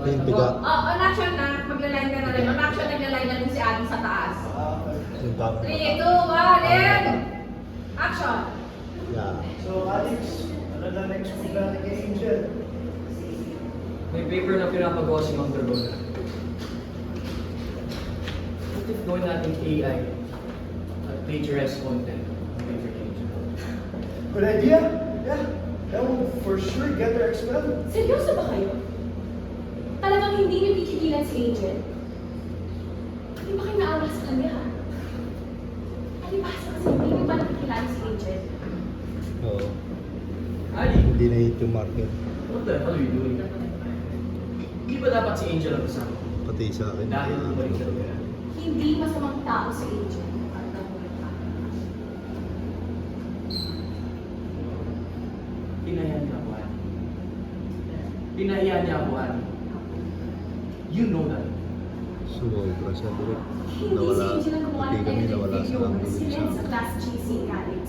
Yung tiga. On action na, magla-line ka na rin. On action, nagla-line na rin si Adi sa taas. Yung bago. 3, 2, 1, and action! Yeah. So, Alex, ano na next move natin kay Angel? May paper na pinapagawa si Mang Dragona. What if gawin natin AI at plagiarize content ng paper ni Angel? Good idea? Yeah. That will for sure get her expelled. Seryoso ba kayo? Talagang hindi niyo pipigilan si Angel? Hindi ba kayo naawa sa kanya, ha? Alibasa kasi hindi niyo ba nakikilala si Angel? Oo. Ali, Hindi na hit yung market. what the hell are you doing? Hindi ba dapat si Angel ang kasama? Pati sa akin. Dahil bumalik sa lugar. Hindi masamang tao si Angel. At nagulat ka. Pinahiyan niya ako, Ali. Pinahiyan niya ako, Ali. You know that. Sumobra siya direct. Hindi si Nawala. Angel ang gumawa Pati ng kami editing nawala sa video ang na si sa Len sa class GC Alex.